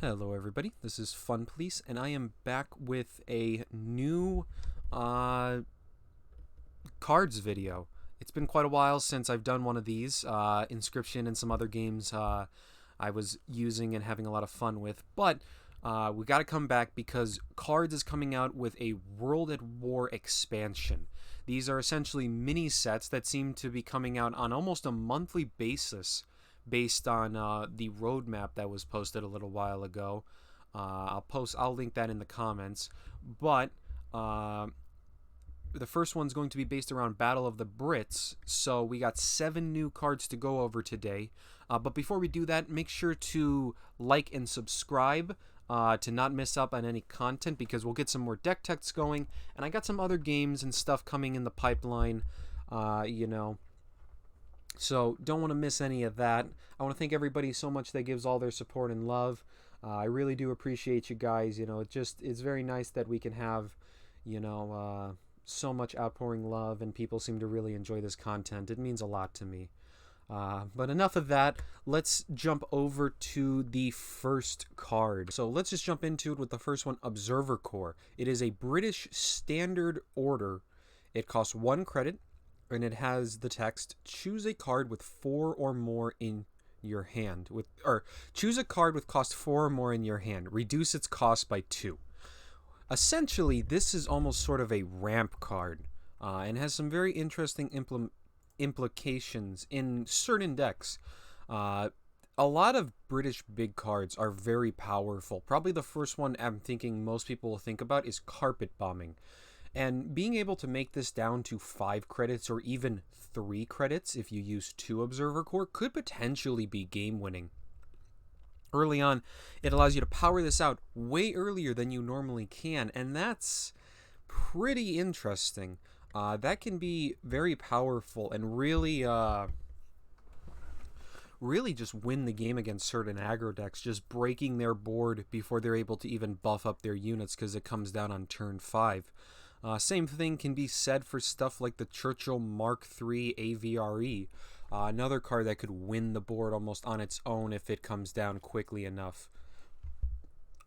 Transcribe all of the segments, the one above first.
Hello everybody, this is Fun Police, and I am back with a new uh, cards video. It's been quite a while since I've done one of these. Inscription and some other games I was using and having a lot of fun with, but we got to come back because Cards is coming out with a World at War expansion. These are essentially mini sets that seem to be coming out on almost a monthly basis based on the roadmap that was posted a little while ago. I'll link that in the comments. But the first one's going to be based around Battle of the Brits. So we got 7 new cards to go over today. But before we do that, make sure to like and subscribe to not miss out on any content, because we'll get some more deck techs going. And I got some other games and stuff coming in the pipeline, So don't want to miss any of that. I want to thank everybody so much that gives all their support and love. I really do appreciate you guys. It's very nice that we can have, so much outpouring love, and people seem to really enjoy this content. It means a lot to me. But enough of that. Let's jump over to the first card. So let's just jump into it with the first one, Observer Corps. It is a British standard order. It costs 1 credit, and it has the text, choose a card with 4 or more in your hand. Choose a card with cost 4 or more in your hand. Reduce its cost by 2. Essentially, this is almost sort of a ramp card, and has some very interesting implications in certain decks. A lot of British big cards are very powerful. Probably the first one I'm thinking most people will think about is Carpet Bombing. And being able to make this down to 5 credits or even 3 credits if you use 2 Observer Corps could potentially be game winning. Early on, it allows you to power this out way earlier than you normally can, and that's pretty interesting. That can be very powerful and really just win the game against certain aggro decks, just breaking their board before they're able to even buff up their units because it comes down on turn 5. Same thing can be said for stuff like the Churchill Mk IIa AVRE, another card that could win the board almost on its own if it comes down quickly enough.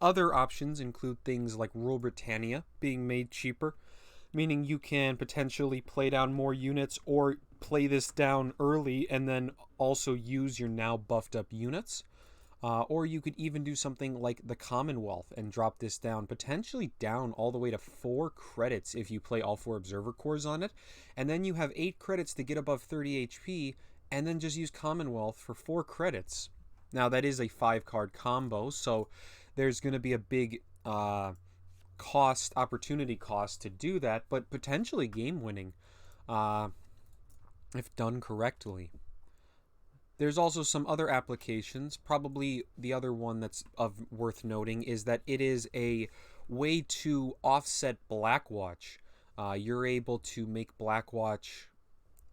Other options include things like Rule Britannia being made cheaper, meaning you can potentially play down more units or play this down early and then also use your now buffed up units. Or you could even do something like the Commonwealth and drop this down, potentially down all the way to 4 credits if you play all 4 Observer Corps on it. And then you have 8 credits to get above 30 HP, and then just use Commonwealth for 4 credits. Now, that is a 5-card combo, so there's going to be a big opportunity cost to do that, but potentially game winning if done correctly. There's also some other applications. Probably the other one that's worth noting is that it is a way to offset Blackwatch. You're able to make Blackwatch.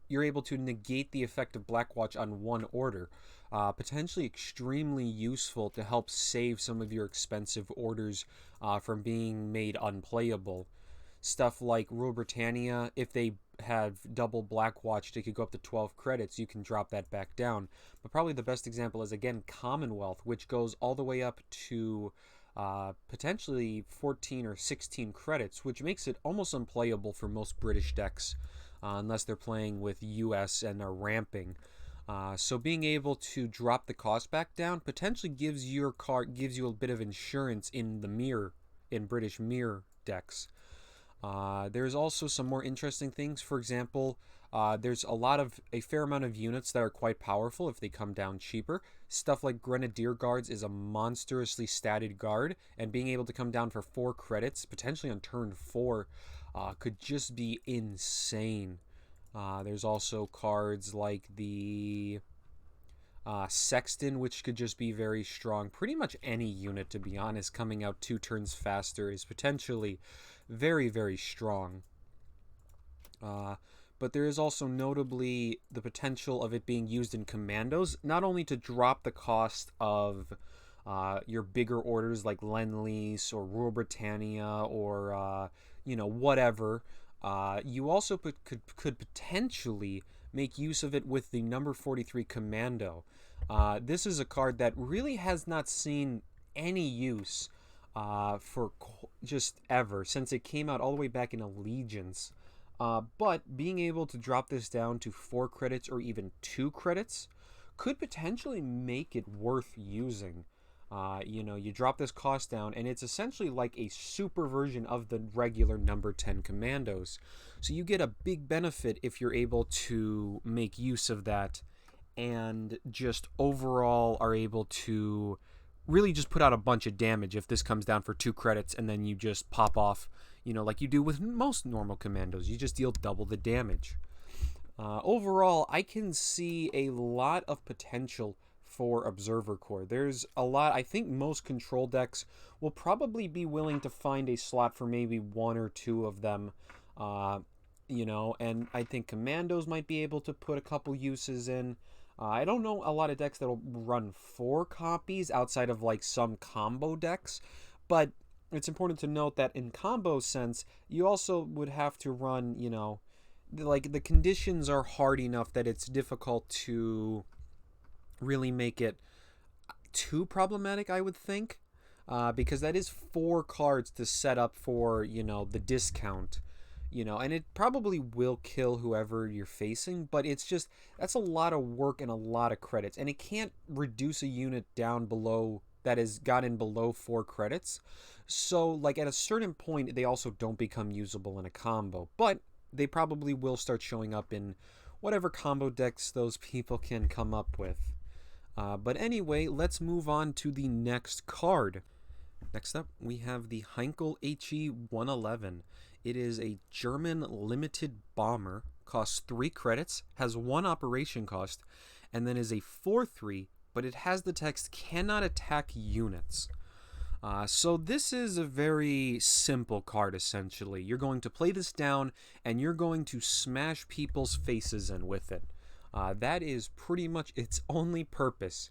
You're able to negate the effect of Blackwatch on one order. Potentially extremely useful to help save some of your expensive orders from being made unplayable. Stuff like Rule Britannia, if they have double Blackwatch, it could go up to 12 credits. You can drop that back down. But probably the best example is, again, Commonwealth, which goes all the way up to potentially 14 or 16 credits, which makes it almost unplayable for most British decks, unless they're playing with US and are ramping. So being able to drop the cost back down potentially gives you a bit of insurance in British mirror decks. There's also some more interesting things. For example, there's a fair amount of units that are quite powerful if they come down cheaper. Stuff like Grenadier Guards is a monstrously statted guard, and being able to come down for 4 credits, potentially on turn 4, could just be insane. There's also cards like the Sexton, which could just be very strong. Pretty much any unit, to be honest, coming out 2 turns faster is potentially very, very strong. But there is also notably the potential of it being used in commandos, not only to drop the cost of your bigger orders like Lend-Lease or Rule Britannia or whatever. You also could potentially make use of it with the number 43 Commando. This is a card that really has not seen any use for just ever, since it came out all the way back in Allegiance. But being able to drop this down to 4 credits or even 2 credits could potentially make it worth using. You drop this cost down, and it's essentially like a super version of the regular number 10 commandos. So you get a big benefit if you're able to make use of that, and just overall are able to really just put out a bunch of damage if this comes down for 2 credits, and then you just pop off, like you do with most normal commandos. You just deal double the damage. Overall, I can see a lot of potential for Observer Corps. There's a lot. I think most control decks will probably be willing to find a slot for maybe 1 or 2 of them. And I think commandos might be able to put a couple uses in. I don't know a lot of decks that'll run 4 copies outside of like some combo decks, but it's important to note that in combo sense, you also would have to run, like the conditions are hard enough that it's difficult to really make it too problematic, I would think, because that is 4 cards to set up for, the discount. And it probably will kill whoever you're facing, but it's just, that's a lot of work and a lot of credits, and it can't reduce a unit down below, that has gotten below 4 credits. So, like, at a certain point, they also don't become usable in a combo, but they probably will start showing up in whatever combo decks those people can come up with. But anyway, let's move on to the next card. Next up, we have the Heinkel He 111. It is a German limited bomber, costs 3 credits, has 1 operation cost, and then is a 4/3, but it has the text cannot attack units. So this is a very simple card, essentially. You're going to play this down, and you're going to smash people's faces in with it. That is pretty much its only purpose.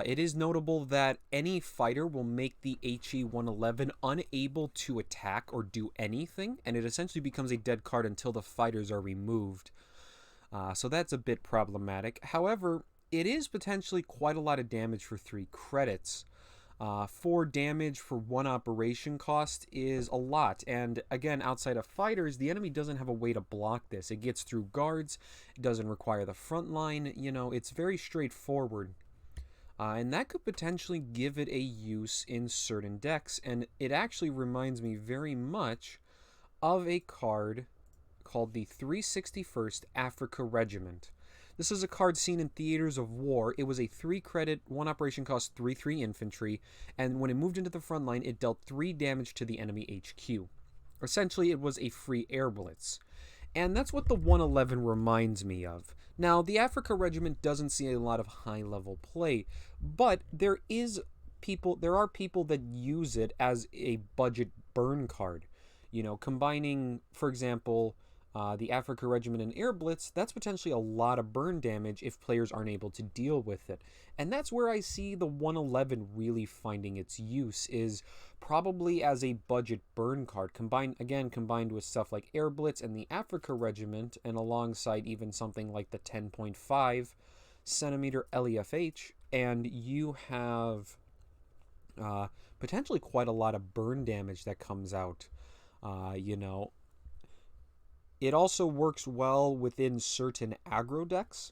It is notable that any fighter will make the He 111 unable to attack or do anything, and it essentially becomes a dead card until the fighters are removed. So that's a bit problematic. However, it is potentially quite a lot of damage for 3 credits. 4 damage for 1 operation cost is a lot, and again, outside of fighters, the enemy doesn't have a way to block this. It gets through guards, it doesn't require the front line, it's very straightforward. And that could potentially give it a use in certain decks, and it actually reminds me very much of a card called the 361st Africa Regiment. This is a card seen in theaters of war. It was a 3 credit, 1 operation cost, 3/3 infantry, and when it moved into the front line, it dealt 3 damage to the enemy HQ. Essentially, it was a free air blitz. And that's what the 111 reminds me of. Now, the Africa Regiment doesn't see a lot of high-level play, but there are people that use it as a budget burn card. Combining, for example, the Africa Regiment and Air Blitz, that's potentially a lot of burn damage if players aren't able to deal with it. And that's where I see the 111 really finding its use, is probably as a budget burn card, combined with stuff like Air Blitz and the Africa Regiment, and alongside even something like the 10.5 centimeter LEFH, and you have potentially quite a lot of burn damage that comes out. It also works well within certain aggro decks.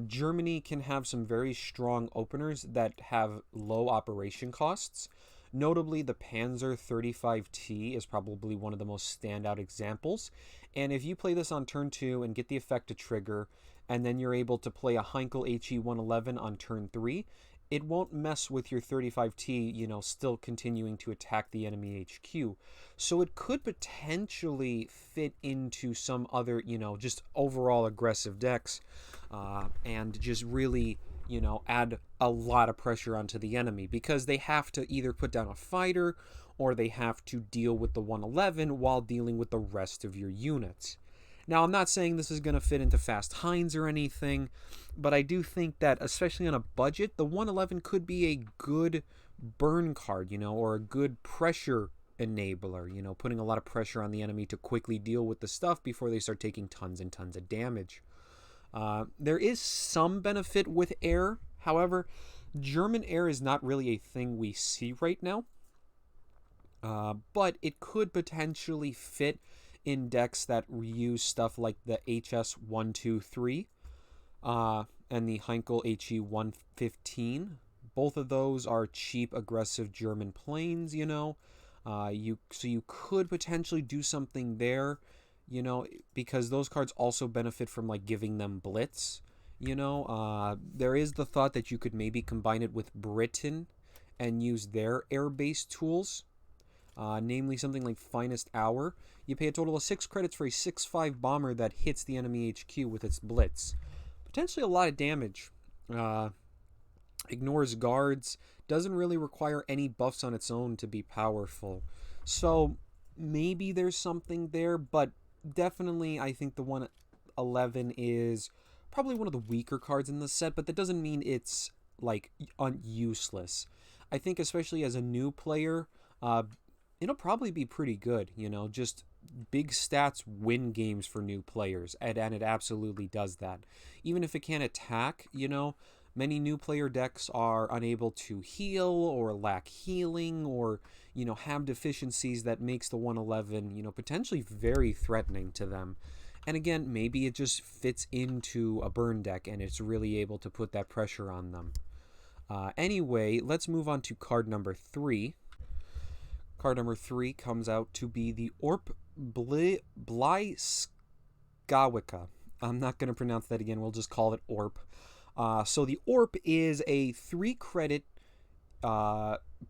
Germany can have some very strong openers that have low operation costs. Notably, the Panzer 35T is probably one of the most standout examples. And if you play this on turn 2 and get the effect to trigger, and then you're able to play a Heinkel He 111 on turn 3, it won't mess with your 35T, still continuing to attack the enemy HQ. So it could potentially fit into some other, just overall aggressive decks, and just really, add a lot of pressure onto the enemy, because they have to either put down a fighter or they have to deal with the 111 while dealing with the rest of your units. Now, I'm not saying this is going to fit into Fast Heinz or anything, but I do think that, especially on a budget, the 111 could be a good burn card, or a good pressure enabler, putting a lot of pressure on the enemy to quickly deal with the stuff before they start taking tons and tons of damage. There is some benefit with air, however, German air is not really a thing we see right now, but it could potentially fit in decks that reuse stuff like the HS123 and the Heinkel He 115. Both of those are cheap, aggressive German planes, so you could potentially do something there, because those cards also benefit from like giving them blitz. There is the thought that you could maybe combine it with Britain and use their air-based tools, namely something like Finest Hour. You pay a total of 6 credits for a 6/5 bomber that hits the enemy HQ with its blitz. Potentially a lot of damage. Ignores guards, doesn't really require any buffs on its own to be powerful. So maybe there's something there, but definitely I think the 111 is probably one of the weaker cards in the set, but that doesn't mean it's like useless. I think especially as a new player, it'll probably be pretty good, just big stats win games for new players, and it absolutely does that. Even if it can't attack, many new player decks are unable to heal or lack healing or, have deficiencies that makes the 111, potentially very threatening to them. And again, maybe it just fits into a burn deck and it's really able to put that pressure on them. Anyway, let's move on to card number 3. Card number 3 comes out to be the Orp Blyskawica. I'm not going to pronounce that again. We'll just call it Orp. So the Orp is a 3-credit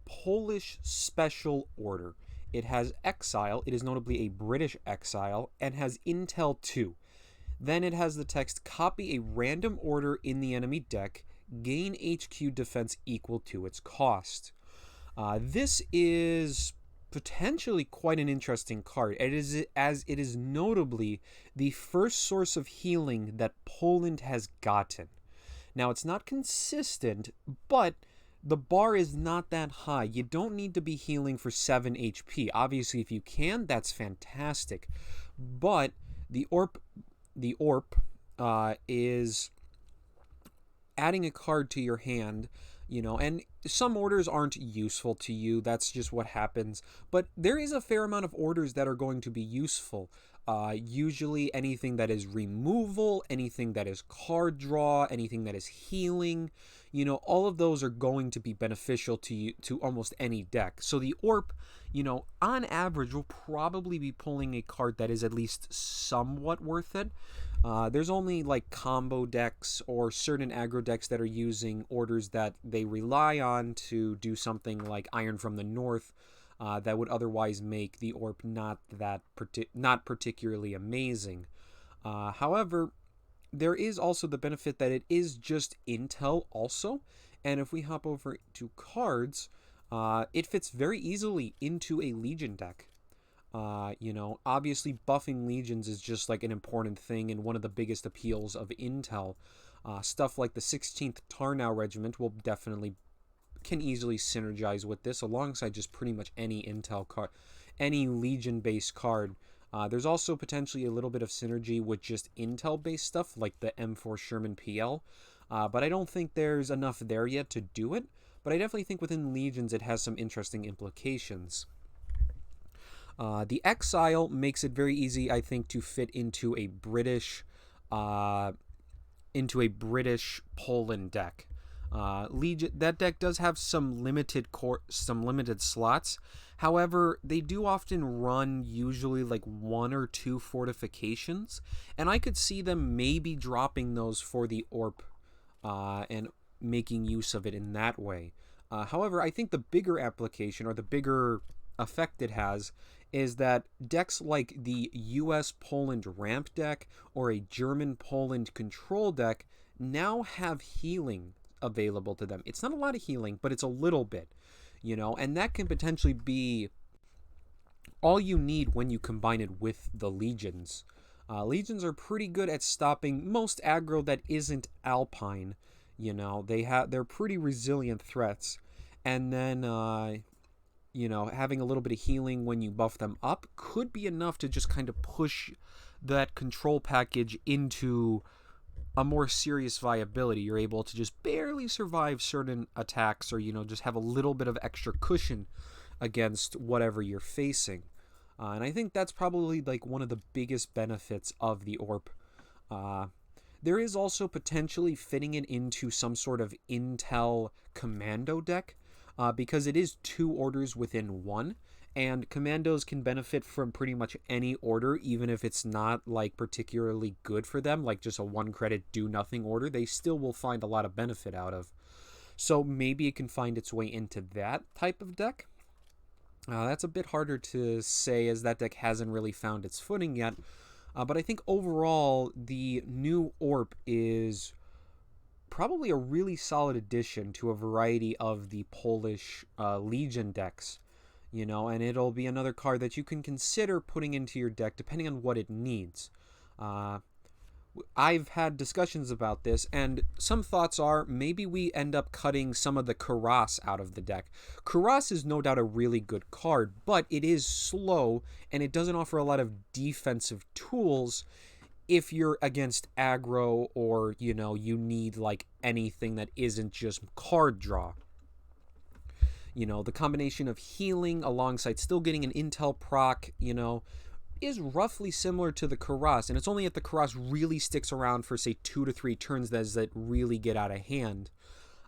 Polish special order. It has Exile. It is notably a British Exile and has Intel 2. Then it has the text, copy a random order in the enemy deck, gain HQ defense equal to its cost. This is potentially quite an interesting card, as it is notably the first source of healing that Poland has gotten. Now, it's not consistent, but the bar is not that high. You don't need to be healing for 7 HP. Obviously, if you can, that's fantastic. But the Orp is adding a card to your hand, and some orders aren't useful to you. That's just what happens. But there is a fair amount of orders that are going to be useful. Usually anything that is removal, anything that is card draw, anything that is healing, all of those are going to be beneficial to you, to almost any deck. So the Orp, on average will probably be pulling a card that is at least somewhat worth it. There's only like combo decks or certain aggro decks that are using orders that they rely on to do something like Iron from the North, that would otherwise make the Orp not particularly amazing. However, there is also the benefit that it is just Intel also, and if we hop over to cards, it fits very easily into a Legion deck. Obviously buffing Legions is just like an important thing and one of the biggest appeals of Intel. Stuff like the 16th Tarnow Regiment can easily synergize with this alongside just pretty much any Intel card, any Legion-based card. There's also potentially a little bit of synergy with just Intel-based stuff like the M4 Sherman PL, but I don't think there's enough there yet to do it, but I definitely think within Legions it has some interesting implications. The Exile makes it very easy, I think, to fit into a British Poland deck. Legion, that deck does have some limited slots. However, they do often run usually like 1 or 2 fortifications, and I could see them maybe dropping those for the Orp and making use of it in that way. However, I think the bigger application or the bigger effect it has is that decks like the US Poland ramp deck or a German Poland control deck now have healing available to them. It's not a lot of healing, but it's a little bit, and that can potentially be all you need when you combine it with the Legions. Legions are pretty good at stopping most aggro that isn't Alpine. They're pretty resilient threats, and then having a little bit of healing when you buff them up could be enough to just kind of push that control package into a more serious viability. You're able to just barely survive certain attacks, or just have a little bit of extra cushion against whatever you're facing. And I think that's probably like one of the biggest benefits of the Orp. There is also potentially fitting it into some sort of intel commando deck, because it is 2 orders within 1, and commandos can benefit from pretty much any order, even if it's not like particularly good for them, like just a 1 credit do nothing order. They still will find a lot of benefit out of. So maybe it can find its way into that type of deck. That's a bit harder to say, as that deck hasn't really found its footing yet. But I think overall, the new Orp is probably a really solid addition to a variety of the Polish Legion decks. And it'll be another card that you can consider putting into your deck depending on what it needs. I've had discussions about this, and some thoughts are maybe we end up cutting some of the Kards out of the deck. Kards is no doubt a really good card, but it is slow, and it doesn't offer a lot of defensive tools if you're against aggro, or, you need like anything that isn't just card draw. The combination of healing alongside still getting an intel proc, is roughly similar to the Kards, and it's only if the Kards really sticks around for, say, 2 to 3 turns that really get out of hand.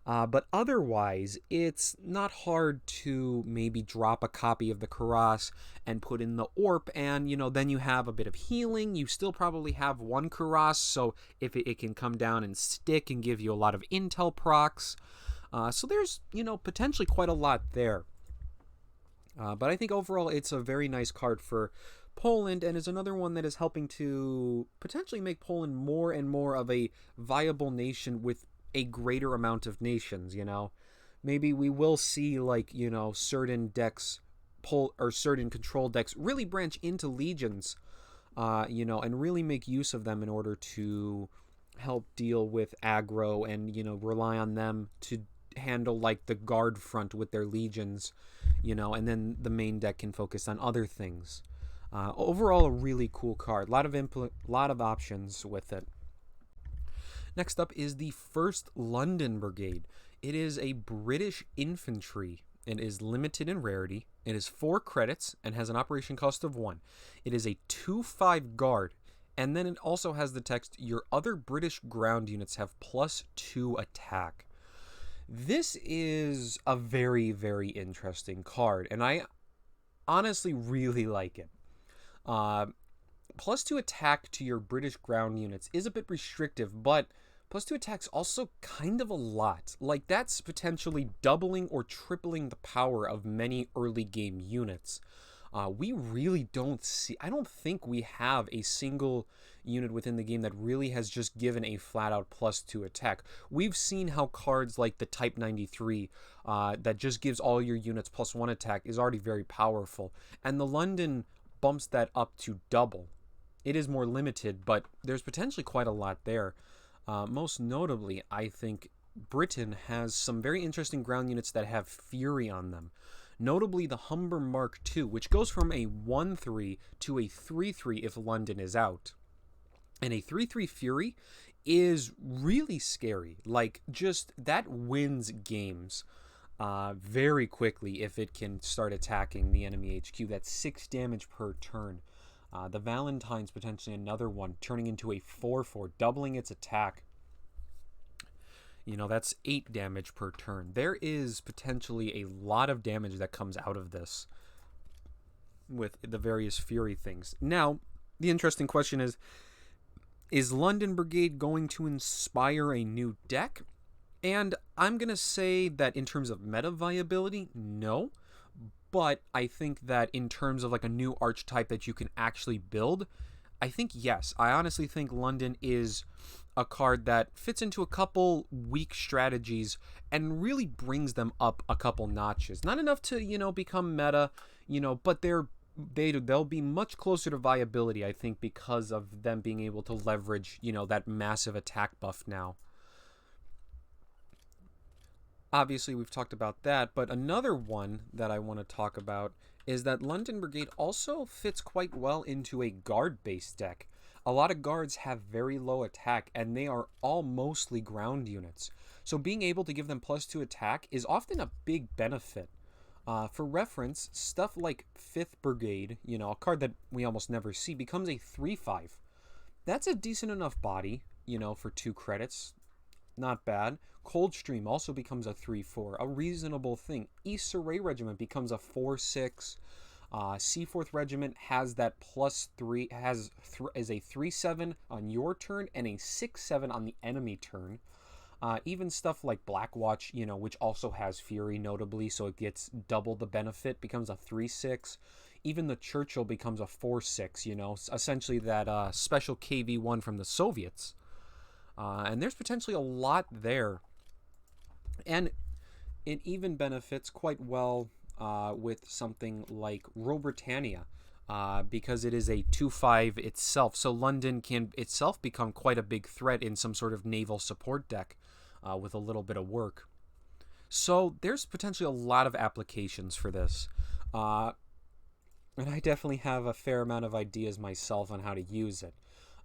But otherwise, it's not hard to maybe drop a copy of the Kards and put in the Orp, and, then you have a bit of healing. You still probably have 1 Kards, so if it can come down and stick and give you a lot of intel procs. So there's, potentially quite a lot there. But I think overall it's a very nice card for Poland, and is another one that is helping to potentially make Poland more and more of a viable nation with a greater amount of nations. Maybe we will see, like, certain decks or certain control decks really branch into legions, and really make use of them in order to help deal with aggro, and rely on them to handle like the guard front with their legions, and then the main deck can focus on other things. Overall, a really cool card. Lot of options with it. Next up is the first London Brigade. It is a British infantry. It is limited in rarity. It is 4 credits and has an operation cost of 1. It is a 2/5 guard, and then it also has the text, your other British ground units have +2 attack. This is a very, very interesting card, and I honestly really like it. +2 attack to your British ground units is a bit restrictive, but +2 attack's also kind of a lot. Like, that's potentially doubling or tripling the power of many early game units. We really don't see, I don't think we have a single unit within the game that really has just given a flat-out +2 attack. We've seen how cards like the Type 93, that just gives all your units +1 attack, is already very powerful. And the London bumps that up to double. It is more limited, but there's potentially quite a lot there. Most notably, I think Britain has some very interesting ground units that have Fury on them. Notably, the Humber Mark II, which goes from a 1/3 to a 3/3 if London is out. And a 3/3 Fury is really scary. Like, just that wins games very quickly if it can start attacking the enemy HQ. That's 6 damage per turn. The Valentine's potentially another one, turning into a 4/4, doubling its attack. That's 8 damage per turn. There is potentially a lot of damage that comes out of this with the various Fury things. Now, the interesting question is London Brigade going to inspire a new deck? And I'm going to say that in terms of meta viability, no. But I think that in terms of like a new archetype that you can actually build, I think yes. I honestly think London is a card that fits into a couple weak strategies and really brings them up a couple notches. Not enough to, become meta, but they'll be much closer to viability, I think, because of them being able to leverage, that massive attack buff now. Obviously, we've talked about that, but another one that I want to talk about is that London Brigade also fits quite well into a guard-based deck. A lot of guards have very low attack, and they are all mostly ground units. So being able to give them +2 attack is often a big benefit. For reference, stuff like 5th Brigade, a card that we almost never see, becomes a 3/5. That's a decent enough body, for 2 credits. Not bad. Coldstream also becomes a 3/4, a reasonable thing. East Surrey Regiment becomes a 4/6. Seaforth Regiment has that +3, is a 3/7 on your turn and a 6/7 on the enemy turn. Even stuff like Blackwatch, which also has Fury notably, so it gets double the benefit, becomes a 3/6. Even the Churchill becomes a 4/6, essentially that special KV-1 from the Soviets. And there's potentially a lot there. And it even benefits quite well with something like Rule Britannia, because it is a 2/5 itself. So London can itself become quite a big threat in some sort of naval support deck with a little bit of work. So there's potentially a lot of applications for this. And I definitely have a fair amount of ideas myself on how to use it.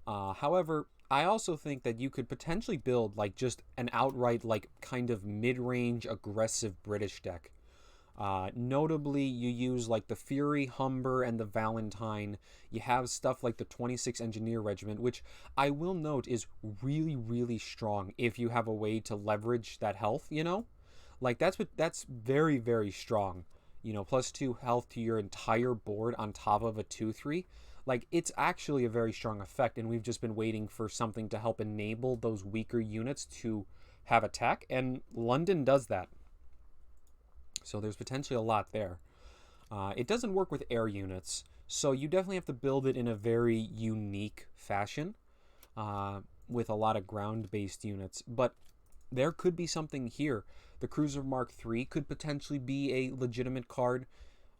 However, I also think that you could potentially build like just an outright like kind of mid-range aggressive British deck. Notably, you use like the Fury, Humber, and the Valentine. You have stuff like the 26 Engineer Regiment, which I will note is really, really strong if you have a way to leverage that health, Like that's very, very strong. +2 health to your entire board on top of a 2/3. Like, it's actually a very strong effect, and we've just been waiting for something to help enable those weaker units to have attack, and London does that. So there's potentially a lot there. It doesn't work with air units, so you definitely have to build it in a very unique fashion with a lot of ground-based units. But there could be something here. The Cruiser Mark III could potentially be a legitimate card.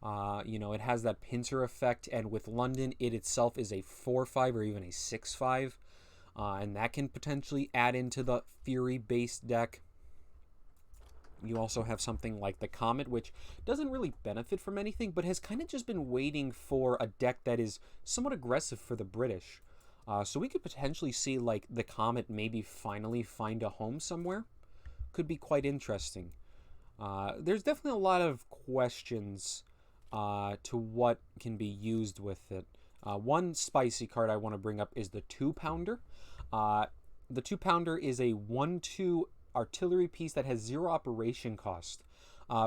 It has that pincer effect, and with London, it itself is a 4/5 or even a 6/5. And that can potentially add into the Fury-based deck. You also have something like the Comet, which doesn't really benefit from anything, but has kind of just been waiting for a deck that is somewhat aggressive for the British. So we could potentially see like the Comet maybe finally find a home somewhere. Could be quite interesting. There's definitely a lot of questions to what can be used with it. One spicy card I want to bring up is the 2-pounder. The 2-pounder is a 1/2 artillery piece that has 0 operation cost.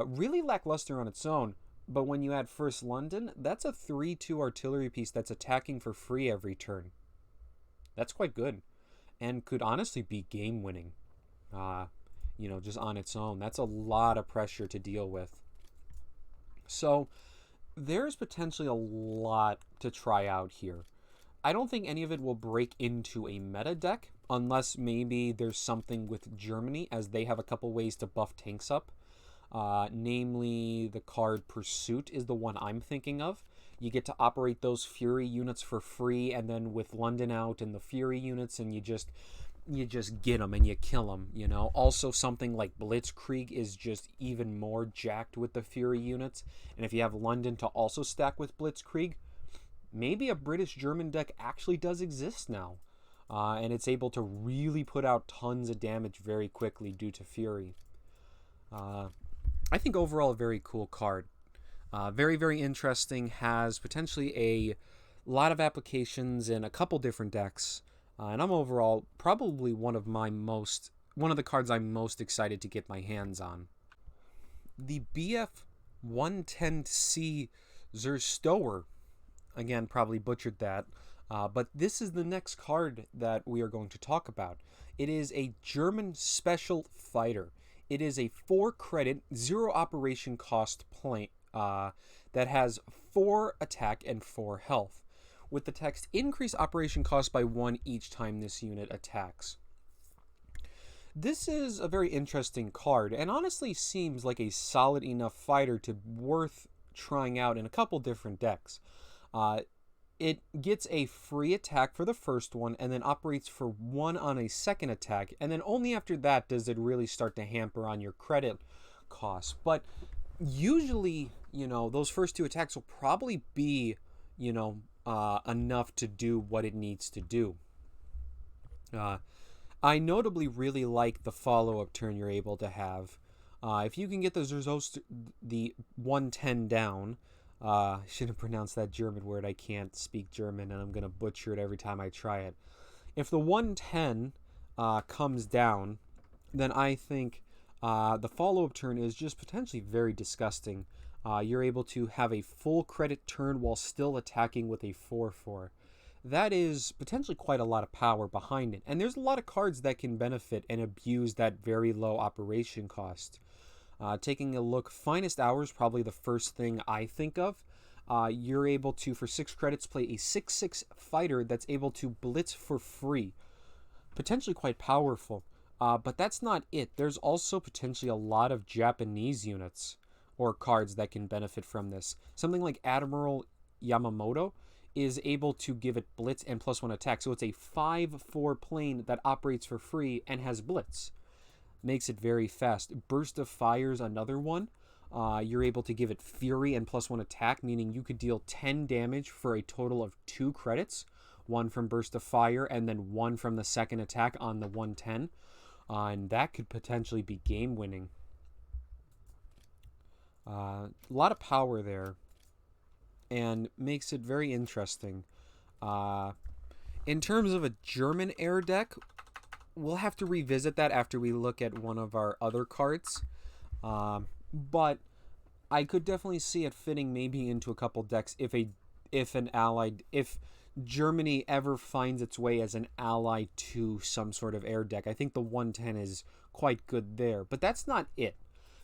Really lackluster on its own, but when you add First London, that's a 3/2 artillery piece that's attacking for free every turn. That's quite good, and could honestly be game winning. Just on its own. That's a lot of pressure to deal with. So there's potentially a lot to try out here. I don't think any of it will break into a meta deck, unless maybe there's something with Germany, as they have a couple ways to buff tanks up. Namely, the card Pursuit is the one I'm thinking of. You get to operate those Fury units for free, and then with London out and the Fury units, and you just get them and you kill them, Also, something like Blitzkrieg is just even more jacked with the Fury units. And if you have London to also stack with Blitzkrieg, maybe a British-German deck actually does exist now. And it's able to really put out tons of damage very quickly due to Fury. I think overall a very cool card. Very, very interesting. Has potentially a lot of applications in a couple different decks. And I'm overall probably one of the cards I'm most excited to get my hands on. The BF 110 C Zerstorer. Again, probably butchered that. But this is the next card that we are going to talk about. It is a German special fighter. It is a 4-credit, 0 operation cost plane that has 4 attack and 4 health. With the text, increase operation cost by 1 each time this unit attacks. This is a very interesting card, and honestly seems like a solid enough fighter to worth trying out in a couple different decks. It gets a free attack for the first one, and then operates for 1 on a second attack, and then only after that does it really start to hamper on your credit costs. But usually, those first 2 attacks will probably be, enough to do what it needs to do. I notably really like the follow-up turn you're able to have. If you can get the 110 down, I shouldn't pronounce that German word. I can't speak German, and I'm going to butcher it every time I try it. If the 110 comes down, then I think the follow-up turn is just potentially very disgusting. You're able to have a full credit turn while still attacking with a 4/4. That is potentially quite a lot of power behind it. And there's a lot of cards that can benefit and abuse that very low operation cost. Taking a look, Finest Hours, probably the first thing I think of. You're able to, for 6 credits, play a 6/6 fighter that's able to blitz for free. Potentially quite powerful. But that's not it. There's also potentially a lot of Japanese units or cards that can benefit from this. Something like Admiral Yamamoto is able to give it blitz and +1 attack. So it's a 5/4 plane that operates for free and has blitz. Makes it very fast. Burst of Fire is another one. You're able to give it fury and +1 attack, meaning you could deal 10 damage for a total of 2 credits. 1 from Burst of Fire and then 1 from the second attack on the 110. And that could potentially be game winning. A lot of power there, and makes it very interesting. In terms of a German air deck, we'll have to revisit that after we look at one of our other cards. But I could definitely see it fitting maybe into a couple decks if Germany ever finds its way as an ally to some sort of air deck. I think the 110 is quite good there, but that's not it,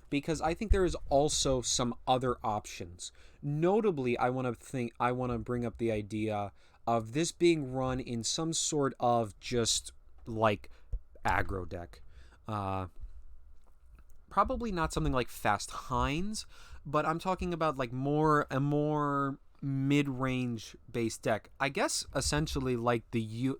because I think there is also some other options. Notably, I want to bring up the idea of this being run in some sort of just like aggro deck. Probably not something like Fast Heinz, but I'm talking about like a more mid-range based deck. I guess essentially like the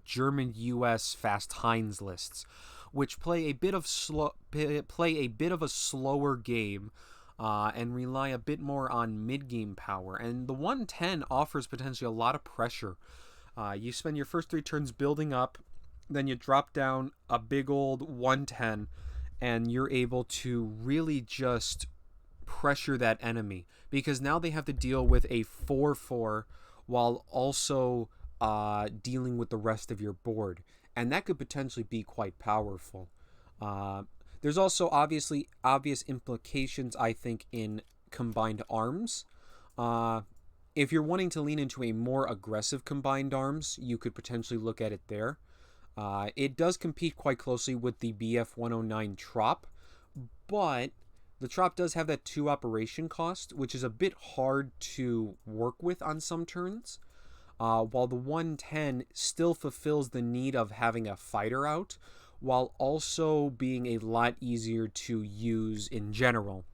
German US Fast Heinz lists, which play a bit of a slower game and rely a bit more on mid-game power. And the 110 offers potentially a lot of pressure. You spend your first 3 turns building up, then you drop down a big old 110, and you're able to really just pressure that enemy, because now they have to deal with a 4/4 while also dealing with the rest of your board, and that could potentially be quite powerful. There's also obvious implications, I think, in combined arms. If you're wanting to lean into a more aggressive combined arms, you could potentially look at it there. It does compete quite closely with the BF 109 Trop, but the Trop does have that 2 operation cost, which is a bit hard to work with on some turns, while the 110 still fulfills the need of having a fighter out, while also being a lot easier to use in general.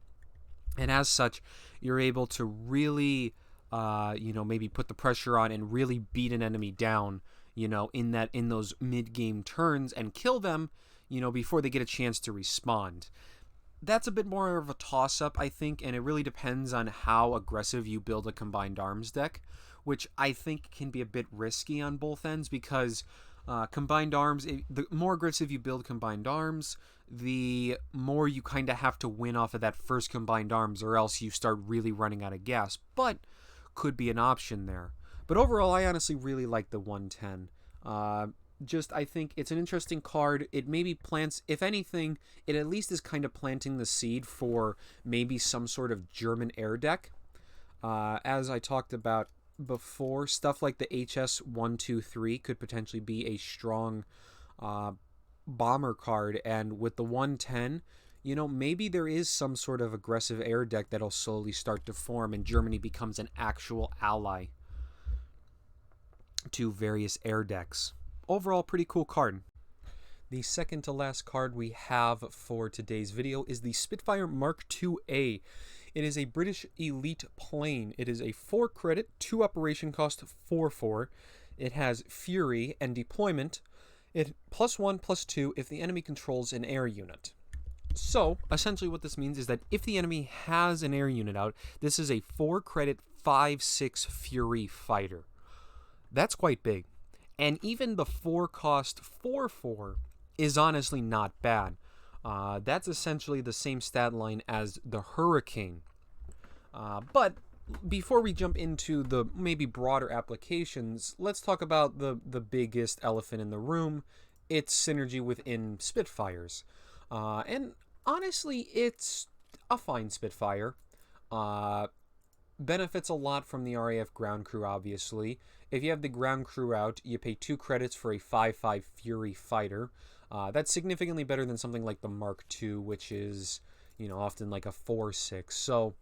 And as such, you're able to really, maybe put the pressure on and really beat an enemy down, in those mid-game turns and kill them, before they get a chance to respond. That's a bit more of a toss-up, I think, and it really depends on how aggressive you build a combined arms deck, which I think can be a bit risky on both ends, because combined arms, the more aggressive you build combined arms, the more you kind of have to win off of that first combined arms, or else you start really running out of gas, but could be an option there. But overall, I honestly really like the 110. I think it's an interesting card. It maybe plants, if anything, it at least is kind of planting the seed for maybe some sort of German air deck. As I talked about before, stuff like the HS 123 could potentially be a strong bomber card, and with the 110, maybe there is some sort of aggressive air deck that'll slowly start to form, and Germany becomes an actual ally to various air decks. Overall, pretty cool card. The second to last card we have for today's video is the Spitfire Mk IIa. It is a British elite plane. It is a 4 credit, 2 operation cost, 4/4. It has fury and deployment. It +1/+2 if the enemy controls an air unit. So, essentially what this means is that if the enemy has an air unit out, this is a 4 credit 5/6 Fury fighter. That's quite big. And even the 4 cost 4/4 is honestly not bad. That's essentially the same stat line as the Hurricane. But before we jump into the maybe broader applications, let's talk about the biggest elephant in the room. Its synergy within Spitfires. And honestly, it's a fine Spitfire. Uh, Benefits a lot from the RAF ground crew, obviously. If you have the ground crew out, you pay 2 credits for a 5/5 Fury fighter. That's significantly better than something like the Mark II, which is, often like a 4/6. So,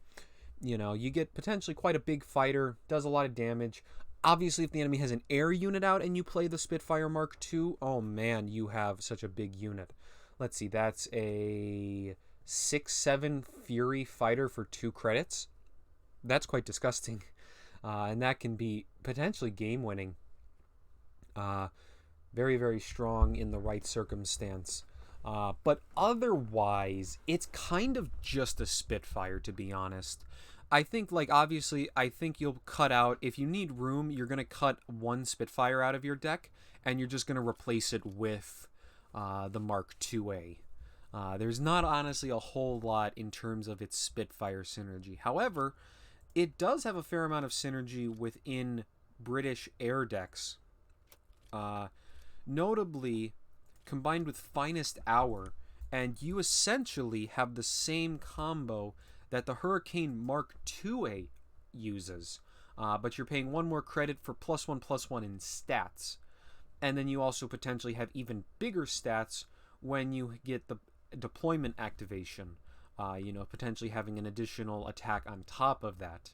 you get potentially quite a big fighter, does a lot of damage. Obviously, if the enemy has an air unit out and you play the Spitfire Mark II, oh man, you have such a big unit. Let's see, that's a 6/7 Fury fighter for 2 credits. That's quite disgusting. And that can be potentially game-winning. Very, very strong in the right circumstance. But otherwise, it's kind of just a Spitfire, to be honest. I think, obviously, I think you'll cut out, if you need room, you're going to cut one Spitfire out of your deck, and you're just going to replace it with the Mark IIa. There's not honestly a whole lot in terms of its Spitfire synergy. However, it does have a fair amount of synergy within British air decks. Notably, combined with Finest Hour, and you essentially have the same combo that the Hurricane Mark IIa uses. But you're paying 1 more credit for +1/+1 in stats. And then you also potentially have even bigger stats when you get the deployment activation. Potentially having an additional attack on top of that.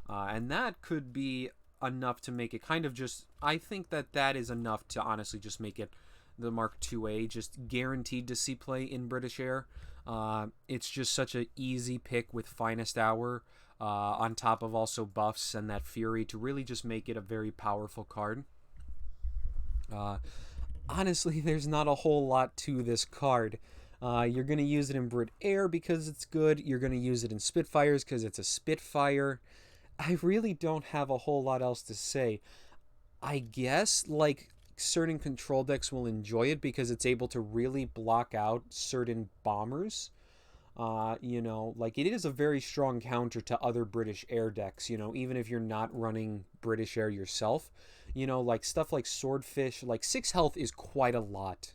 And that could be enough to make it kind of just... I think that is enough to honestly just make it the Mark IIa just guaranteed to see play in British Air. It's just such an easy pick with Finest Hour on top of also buffs and that Fury to really just make it a very powerful card. Honestly, there's not a whole lot to this card. You're going to use it in Brit Air because it's good. You're going to use it in Spitfires because it's a Spitfire. I really don't have a whole lot else to say. I guess, certain control decks will enjoy it because it's able to really block out certain bombers. It is a very strong counter to other British air decks, even if you're not running British Air yourself. Stuff like Swordfish, 6 health is quite a lot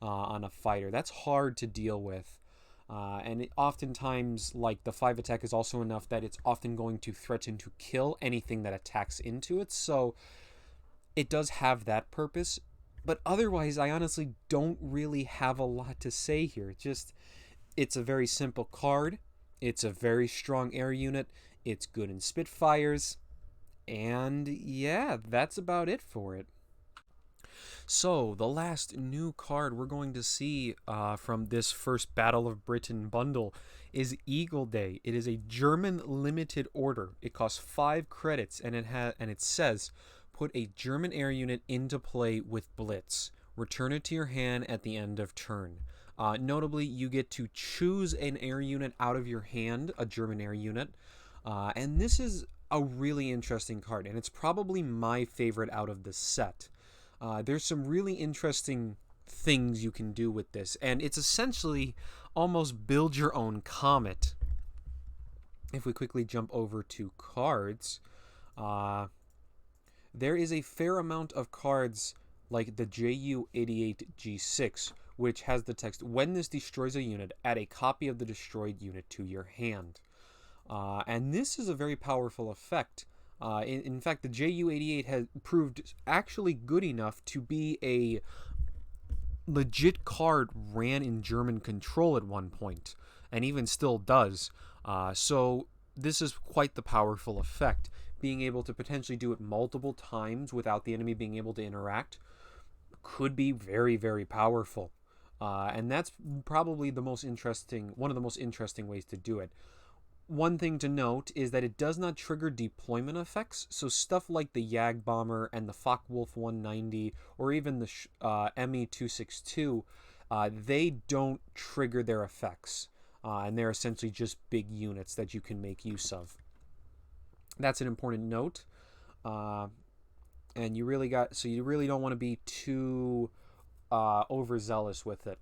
on a fighter. That's hard to deal with. And oftentimes, the 5 attack is also enough that it's often going to threaten to kill anything that attacks into it. So it does have that purpose. But otherwise, I honestly don't really have a lot to say here. It's a very simple card. It's a very strong air unit. It's good in Spitfires. And yeah, that's about it for it. So, the last new card we're going to see from this first Battle of Britain bundle is Eagle Day. It is a German limited order. It costs 5 credits, and it says, put a German air unit into play with Blitz. Return it to your hand at the end of turn. Notably, you get to choose an air unit out of your hand, a German air unit, and this is a really interesting card, and it's probably my favorite out of the set. There's some really interesting things you can do with this, and it's essentially almost build your own comet. If we quickly jump over to cards, there is a fair amount of cards like the Ju-88G6, which has the text, when this destroys a unit, add a copy of the destroyed unit to your hand. And this is a very powerful effect. In fact, the Ju-88 has proved actually good enough to be a legit card ran in German control at one point, and even still does. So this is quite the powerful effect. Being able to potentially do it multiple times without the enemy being able to interact could be very, very powerful. And that's probably one of the most interesting ways to do it. One thing to note is that it does not trigger deployment effects, so stuff like the Yag Bomber and the Focke-Wulf 190, or even the ME 262, they don't trigger their effects, and they're essentially just big units that you can make use of. That's an important note. And you really don't want to be too overzealous with it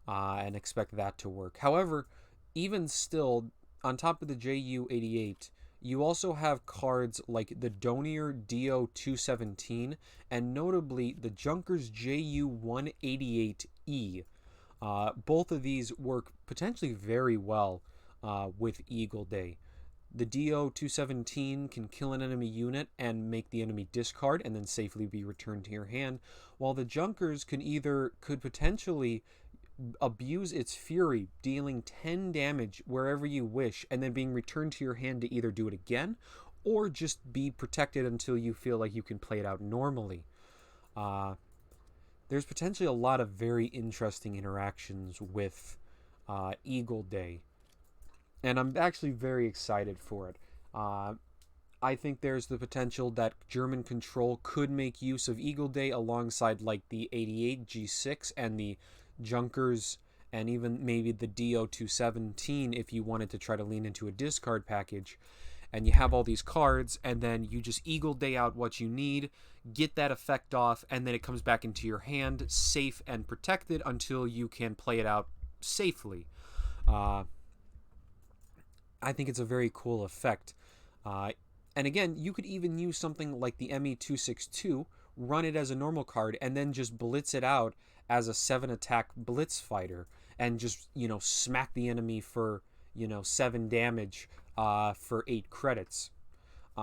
and expect that to work. However, even still, on top of the Ju-88, you also have cards like the Donier Do-217 and notably the Junkers Ju-188E. Both of these work potentially very well with Eagle Day. The Do-217 can kill an enemy unit and make the enemy discard and then safely be returned to your hand, while the Junkers could potentially abuse its fury, dealing 10 damage wherever you wish, and then being returned to your hand to either do it again or just be protected until you feel like you can play it out normally. There's potentially a lot of very interesting interactions with Eagle Day, and I'm actually very excited for it. I think there's the potential that German control could make use of Eagle Day alongside like the 88 G6 and the Junkers and even maybe the Do-217 if you wanted to try to lean into a discard package. And you have all these cards, and then you just Eagle Day out what you need, get that effect off, and then it comes back into your hand, safe and protected until you can play it out safely. I think it's a very cool effect. And again, you could even use something like the ME-262, run it as a normal card, and then just blitz it out as a 7-attack blitz fighter, and just, smack the enemy for, 7 damage for 8 credits.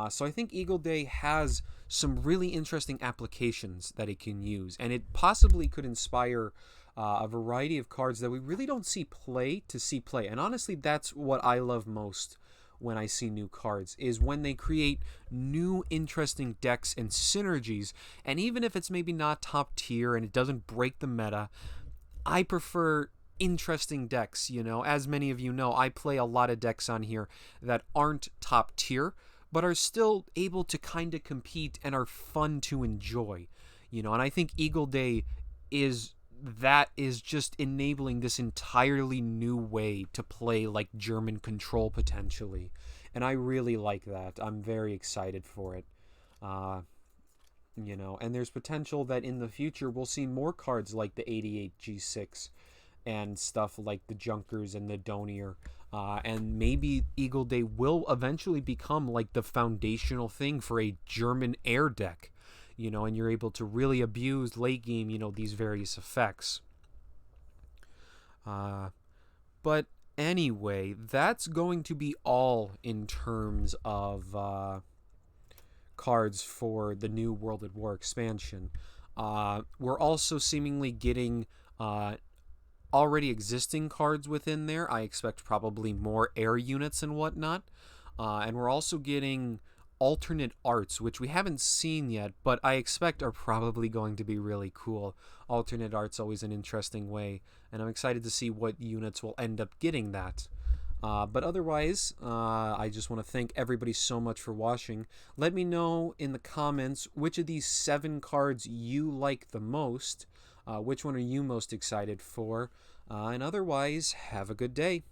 So I think Eagle Day has some really interesting applications that it can use, and it possibly could inspire a variety of cards that we really don't see play. And honestly, that's what I love most when I see new cards, is when they create new interesting decks and synergies. And even if it's maybe not top tier and it doesn't break the meta, I prefer interesting decks. As many of you know, I play a lot of decks on here that aren't top tier but are still able to kind of compete and are fun to enjoy. And I think Eagle Day is just enabling this entirely new way to play like German control potentially, and I really like that. I'm very excited for it. And there's potential that in the future we'll see more cards like the 88 G6 and stuff like the Junkers and the Donier, and maybe Eagle Day will eventually become like the foundational thing for a German air deck. And you're able to really abuse late game, these various effects. But anyway, that's going to be all in terms of cards for the new World at War expansion. We're also seemingly getting already existing cards within there. I expect probably more air units and whatnot. And we're also getting alternate arts, which we haven't seen yet, but I expect are probably going to be really cool. Alternate art's always an interesting way, and I'm excited to see what units will end up getting that. But otherwise, I just want to thank everybody so much for watching. Let me know in the comments which of these 7 cards you like the most. Which one are you most excited for? And otherwise, have a good day.